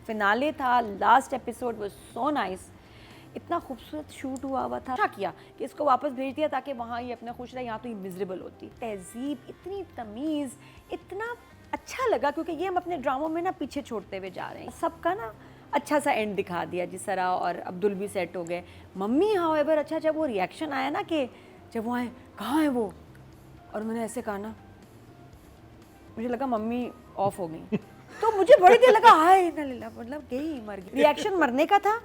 Finale था, last episode was so nice, इतना खूबसूरत शूट हुआ था। अच्छा किया कि इसको वापस भेज दिया ताकि वहाँ ये अपना खुश रहे, यहाँ तो ये मिजरेबल होती। तहजीब, इतनी तमीज़, इतना अच्छा लगा क्योंकि ये हम अपने ड्रामों में ना पीछे छोड़ते हुए जा रहे हैं। सबका ना अच्छा सा एंड दिखा दिया, जिस तरह और अब्दुल भी सेट हो गए। मम्मी हाउएवर अच्छा जब वो रिएक्शन आया ना कि जब वो आए कहाँ है वो, और मैंने ऐसे कहा ना, मुझे लगा मम्मी ऑफ हो गई तो मुझे बड़ी देर लगा हाय मतलब गई मर गई। रिएक्शन मरने का था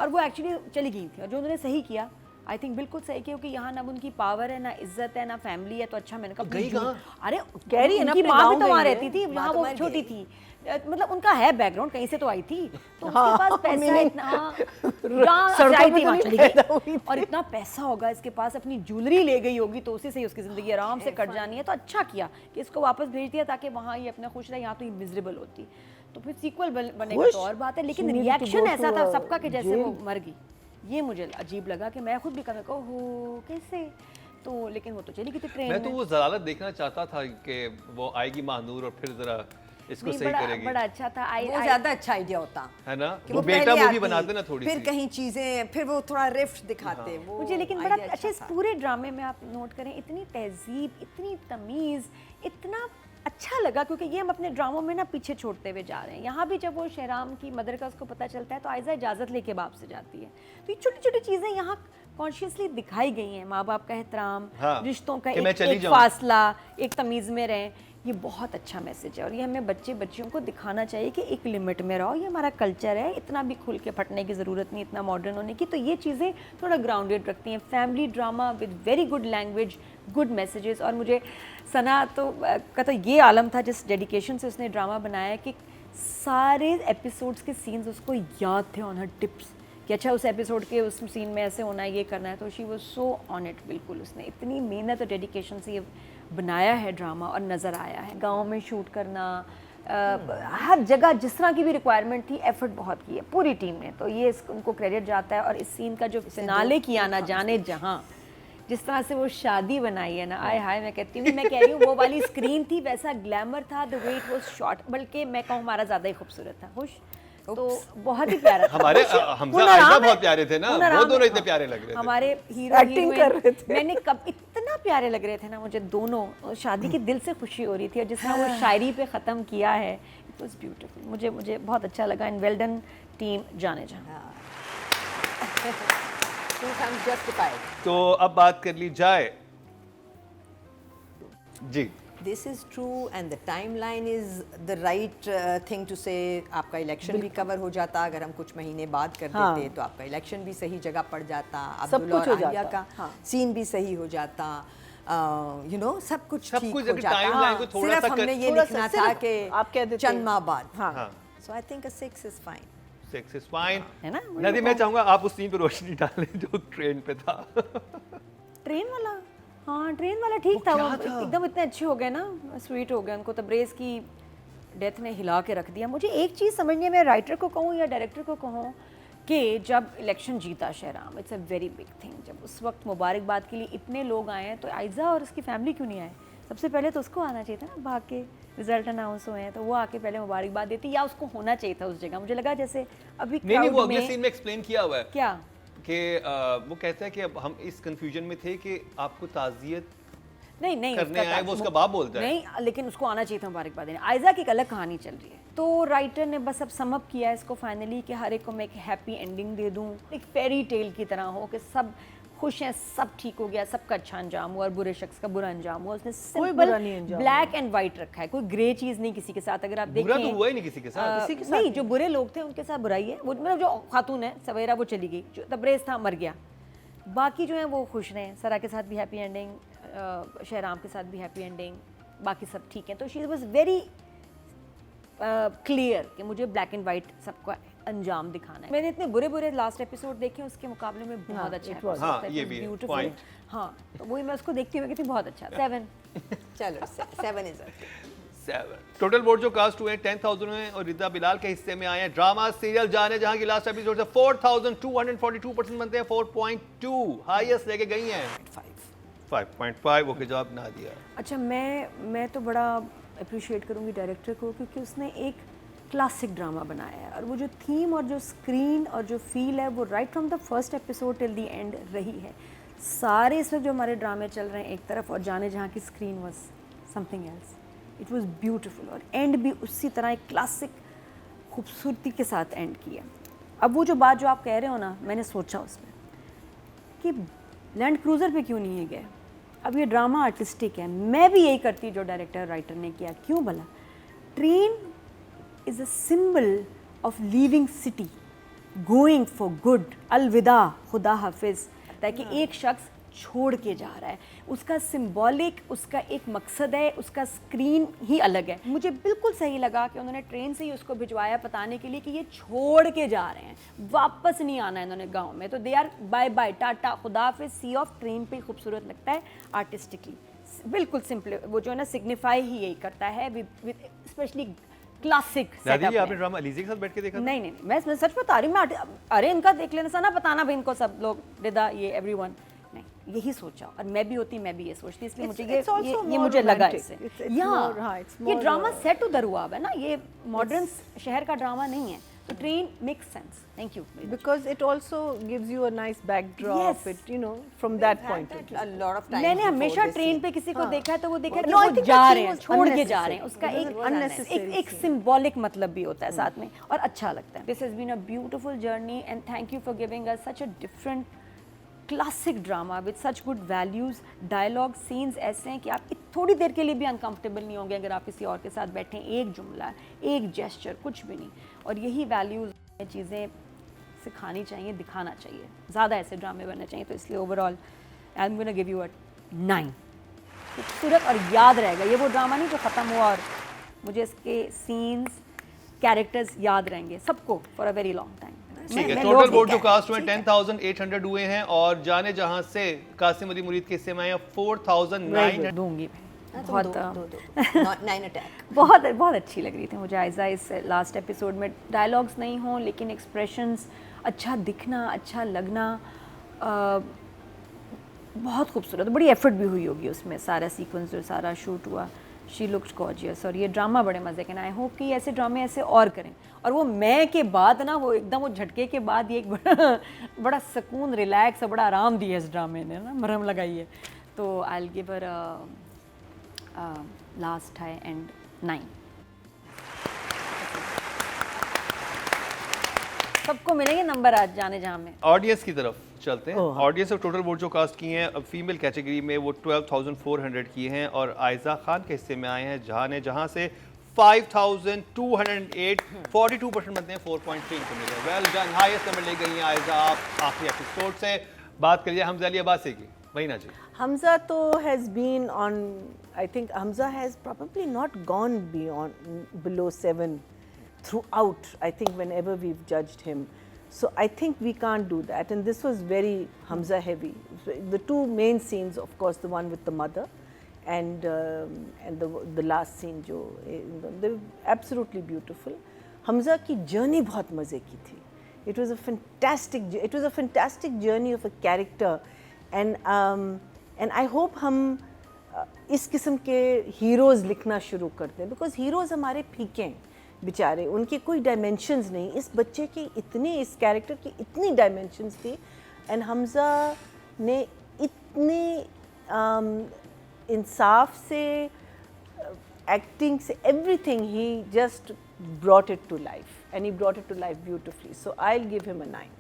और वो एक्चुअली चली गई थी, और जो उन्होंने सही किया, आई थिंक बिल्कुल सही किया, क्योंकि यहाँ ना उनकी पावर है, ना इज्जत है, ना फैमिली है, तो अच्छा मैंने कहा गई कहाँ? अरे कह रही है ना उनकी अपने माँ भी गाँव तो वहाँ गई है, रहती थी, माँ यहाँ तो वो मर छोटी गई। थी, मतलब उनका है बैकग्राउंड, कहीं से तो आई थी, तो उसके पास पैसा इतना सड़कों आई पे थी, तो वहाँ नहीं चली पैदा गई, हुई थी। और इतना पैसा होगा इसके पास, अपनी ज्वेलरी ले गई होगी, तो उसी से ही उसकी ज़िंदगी आराम से कट जानी है। तो अच्छा किया कि इसको वापस भेज दिया ताकि वहाँ ये अपना खुश रहे, यहाँ तो ये मिजरेबल होती। तो फिर सीक्वल बनेगा तो और बात है, लेकिन She needed to reaction go ऐसा to था a सबका कि जैसे वो jail. मर गई। ये मुझे अजीब लगा कि मैं खुद भी कहा हो कैसे, तो लेकिन वो तो चली गई थी ट्रेन मैं तो में। वो जलालत देखना चाहता था कि वो आएगी महानूर और फिर जरा इसको नहीं, सही करेगी, बड़ा अच्छा था। वो ज्यादा अच्छा आइडिया होता है ना? कि वो पहले बेटा मूवी आती, बनाते ना थोड़ी फिर सी। कहीं चीजें, फिर वो थोड़ा रिफ्ट दिखाते। वो मुझे लेकिन बड़ा idea अच्छा इस था। पूरे ड्रामे में आप नोट करें, इतनी तहजीब, इतनी तमीज़, इतना अच्छा लगा क्योंकि ये हम अपने ड्रामों में ना पीछे छोड़ते हुए जा रहे हैं। यहाँ भी जब वो शहराम की मदर का उसको पता चलता है तो आयजा इजाज़त लेके बाप से जाती है, तो ये छोटी छोटी चीज़ें यहाँ कॉन्शियसली दिखाई गई हैं। माँ बाप का एहतराम, हाँ, रिश्तों का कि मैं चली एक जाऊँ। फासला, एक तमीज़ में रहें, ये बहुत अच्छा मैसेज है, और ये हमें बच्चियों को दिखाना चाहिए कि एक लिमिट में रहो, ये हमारा कल्चर है, इतना भी खुल के फटने की ज़रूरत नहीं, इतना मॉडर्न होने की। तो ये चीज़ें थोड़ा ग्राउंडेड रखती हैं। Family drama with very good language, good messages. और मुझे सना का तो ये आलम था जिस डेडिकेशन से उसने ड्रामा बनाया कि सारे एपिसोड्स के सीन्स उसको याद थे ऑन हर टिप्स, कि अच्छा उस एपिसोड के उस सीन में ऐसे होना है, ये करना है। तो she was so on it, बिल्कुल उसने इतनी मेहनत और डेडिकेशन से ये बनाया है ड्रामा, और नज़र आया है। गांव में शूट करना, हर जगह जिस तरह की भी रिक्वायरमेंट थी, एफर्ट बहुत की है पूरी टीम ने, तो ये उनको क्रेडिट जाता है। और इस सीन का जो फिनाले किया ना जाने जहाँ, जिस तरह से वो शादी बनाई है ना, आय हाय, मैं कहती हूँ, मैं कह रही हूँ वो वाली स्क्रीन थी, वैसा ग्लैमर था, the way it was shot, बल्कि मैं कहूँ हमारा ज़्यादा ही खूबसूरत था। खुश तो बहुत ही प्यारा था। हमारे खुश, हमजा हुनर आयशा आम है, बहुत प्यारे थे ना, हुनर वो आम दोनों है। इतने प्यारे लग रहे थे। हमारे हीरो Acting कर रहे थे। मैंने कब इतना प्यारे लग रहे थे ना मुझे दोनों, शादी की दिल से खुशी हो रही थी, और जिस तरह वो शायरी पे ख़त्म किया है, इट वाज ब्यूटीफुल। मुझे बहुत अच्छा लगा। एंड वेल डन टीम, जाने जहाँ। Two times justified. तो अब बात कर ली जाए जी। This is true and the timeline is the right thing to say. आपका इलेक्शन भी कवर हो जाता, अगर हम कुछ महीने बाद कर हाँ। देते तो आपका इलेक्शन भी सही जगह पड़ जाता, सब अब्दुल्ला कुछ और हो आलिया जाता, का हाँ। सीन भी सही हो जाता, यू नो सब कुछ सब ठीक कुछ हो अगर जाता। timeline को थोड़ा सिर्फ सा हमने ये थोड़ा सा लिखना सिर्फ था कि आप कह देते चंद माह बाद। हाँ। हाँ, So I think a 6 is fine. 6 is fine। है ना? नदी, मैं चाहूंगा आप उस सीन पे रोशनी डालें जो ट्रेन पे था। ट्रेन वाला, हाँ ट्रेन वाला ठीक था, क्या वो था? एकदम इतने अच्छे हो गए ना, स्वीट हो गए। उनको तब्रेज़ की डेथ ने हिला के रख दिया। मुझे एक चीज़ समझनी है, मैं राइटर को कहूँ या डायरेक्टर को कहूँ, कि जब इलेक्शन जीता Shahram, it's a very big thing. जब उस वक्त मुबारकबाद के लिए इतने लोग आए हैं, तो आयजा और उसकी फैमिली क्यों नहीं आए? सबसे पहले तो उसको आना चाहिए था ना, भाग के रिजल्ट अनाउंस हुए हैं तो वो आके पहले मुबारकबाद देती, या उसको होना चाहिए था उस जगह। मुझे लगा जैसे अभी नहीं नहीं, वो crowd अगले में- सीन में एक्सप्लेन किया हुआ है क्या कि वो कहता है कि अब हम इस कंफ्यूजन में थे कि आपको ताज़ियत नहीं करने उसका आए, वो उसका बाप बोलता है। नहीं, लेकिन उसको आना चाहिए था मुबारकबाद देने। आयजा की एक अलग कहानी चल रही है, तो राइटर ने बस अब सम अप किया है इसको फाइनली कि हर एक को मैं एक हैप्पी एंडिंग दे दूं, एक फेरी टेल की तरह हो कि सब खुश हैं, सब ठीक हो गया, सबका अच्छा अंजाम हुआ और बुरे शख्स का बुरा अंजाम हुआ। उसने सिंपल बुरा नहीं अंजाम ब्लैक एंड वाइट रखा है, कोई ग्रे चीज़ नहीं किसी के साथ। अगर आप बुरा देखें तो हुआ ही नहीं किसी के साथ। नहीं, जो बुरे लोग थे उनके साथ बुराई है। वो मतलब जो खातून है सवेरा वो चली गई, जो तब्रेज़ था मर गया, बाकी जो है वो खुश रहे। सरा के साथ भी हैप्पी एंडिंग, शहराम के साथ भी हैप्पी एंडिंग, बाकी सब ठीक है। तो शी वाज वेरी क्लियर कि मुझे ब्लैक एंड वाइट सबका अंजाम दिखाना है। मैंने इतने बुरे बुरे लास्ट एपिसोड देखे, उसके मुकाबले में बहुत अच्छा it was. episode हाँ, था, it ये was भी है, beautiful। point। हाँ, तो वही मैं उसको देखती हुई कहती बहुत अच्छा। 7 चलो 7 is okay. 7 टोटल वोट जो कास्ट हुए 10,000 हुए और रिदा बिलाल के हिस्से में आए हैं। ड्रामा सीरियल जाने जहां की लास्ट एपिसोड से 4,242% बनते हैं, 4.2 हाईएस्ट लेके गई हैं। 5.5 वो के जवाब ना दिया। अच्छा, मैं तो बड़ा अप्रिशिएट करूँगी डायरेक्टर को, क्योंकि उसने एक क्लासिक ड्रामा बनाया है और वो जो थीम और जो स्क्रीन और जो फील है वो right from the first episode till the end रही है। सारे इसमें जो हमारे ड्रामे चल रहे हैं एक तरफ और जाने जहाँ की screen was something else. It was beautiful और एंड भी उसी तरह एक क्लासिक खूबसूरती के साथ एंड किया। अब वो जो बात जो आप कह रहे हो ना, मैंने सोचा उसमें कि लैंड क्रूज़र पे क्यों नहीं है गए। अब ये ड्रामा आर्टिस्टिक है, मैं भी यही करती जो डायरेक्टर राइटर ने किया। क्यों भला? Train is a symbol of leaving city, going for good, अलविदा, खुदा हाफिज, ताकि एक शख्स छोड़ के जा रहा है, उसका सिंबॉलिक, उसका एक मकसद है, उसका स्क्रीन ही अलग है। मुझे बिल्कुल सही लगा कि उन्होंने ट्रेन से ही उसको भिजवाया बताने के लिए कि ये छोड़ के जा रहे हैं, वापस नहीं आना है इन्होंने गांव में, तो they are bye bye, tata, खुदा हाफिज, सी ऑफ। ट्रेन पे खूबसूरत लगता है आर्टिस्टिकली, बिल्कुल सिंपल, वो जो है ना सिग्निफाई ही यही करता है विद स्पेशली क्लासिक दादी सेटअप। आपने ड्रामा अलीज़ी के साथ बैठ के देखा था? नहीं नहीं, मैं सच बता रही हूँ। मैं अरे इनका देख लेना ना, बताना भाई इनको सब लोग, रिदा, ये एवरीवन, नहीं यही सोचा और मैं भी होती, मैं भी ये सोचती, इसलिए मुझे ये मुझे लगा इससे। ये ड्रामा सेट टू दरुआब है ना, ये मॉडर्न शहर का ड्रामा नहीं है, तो train makes sense. Thank you. Because it also gives you a nice backdrop. Yes. It, you know, from that point of view. A lot of times मैंने before हमेशा this ट्रेन scene. पे किसी को देखा है तो वो देखा है कि No, I वो think जा that रहे scene हैं, was छोड़ के जा रहे हैं, unnecessary. उसका It was unnecessary एक सिंबॉलिक मतलब भी होता है साथ में और अच्छा लगता है। This has been a beautiful journey and thank you for giving us such a different classic drama with such good values. Dialogue scenes ऐसे हैं कि आप थोड़ी देर के लिए भी अनकंफर्टेबल नहीं होंगे अगर आप किसी और के साथ बैठे। एक जुमला, एक जेस्चर, कुछ भी नहीं, और यही वैल्यूज़ चीज़ें सिखानी चाहिए, दिखाना चाहिए, ज़्यादा ऐसे ड्रामे बनने चाहिए। तो इसलिए overall I am gonna give you अ 9। खूबसूरत और याद रहेगा, ये वो ड्रामा नहीं जो ख़त्म हुआ और मुझे इसके सीन्स, कैरेक्टर्स याद रहेंगे सबको for a very long time. ठीक है, टोटल वोट जो कास्ट हुए 10,800 हुए हैं और जाने जहां से कासिम अली मुरीद के हिस्से में आए 4,900। दूंगी बहुत बहुत 9 अटैक। बहुत बहुत अच्छी लग रही थी मुझे आयज़ा इस लास्ट एपिसोड में। डायलॉग्स नहीं हों लेकिन एक्सप्रेशंस, अच्छा दिखना, अच्छा लगना, बहुत खूबसूरत, बड़ी एफर्ट भी हुई होगी उसमें। सारा सीक्वेंस जो सारा शूट हुआ, शी लुक्स गॉर्जियस, और ये ड्रामा बड़े मज़े के ना। आई होप कि ऐसे ड्रामे ऐसे और करें। और वो मैं के बाद ना, वो एकदम वो झटके के बाद ये एक बड़ा सुकून, रिलैक्स और बड़ा आराम दिया इस ड्रामे ने ना, मरहम लगाई है। तो I will give her last high and 9। सबको मिलेंगे नंबर आज जाने जहाँ में। ऑडियंस की तरफ चलते हैं। ऑडियंस ऑफ टोटल वोट जो कास्ट किए हैं अब फीमेल कैटेगरी में वो 12,400 किए हैं और आयजा खान के हिस्से में आए हैं जहाँ से 5,208, 42% बनते हैं, 4.3 इनको मिले। वेल डन, हाईएस्ट नंबर ले गई हैं आयजा आप आखिरी एपिसोड से। बात करिए हमजा अली अब्बासी की। महीना जी, Hamza though has been on, I think Hamza has probably not gone below 7 throughout, I think, whenever we've judged him. So I think we can't do that, and this was very Hamza heavy. The two main scenes, of course, the one with the mother and the last scene, they were absolutely beautiful. Hamza की journey बहुत मज़े की थी. It was a fantastic journey of a character, and I hope हम इस किस्म के heroes लिखना शुरू करते हैं, बिकॉज हीरोज़ हमारे फीके हैं बेचारे, उनके कोई डायमेंशंस नहीं। इस बच्चे की इतनी, इस कैरेक्टर की इतनी डायमेंशंस थी, एंड हमजा ने इतने इंसाफ से, एक्टिंग से, everything, he just brought it to life, and he brought it to life beautifully. So I'll give him a 9.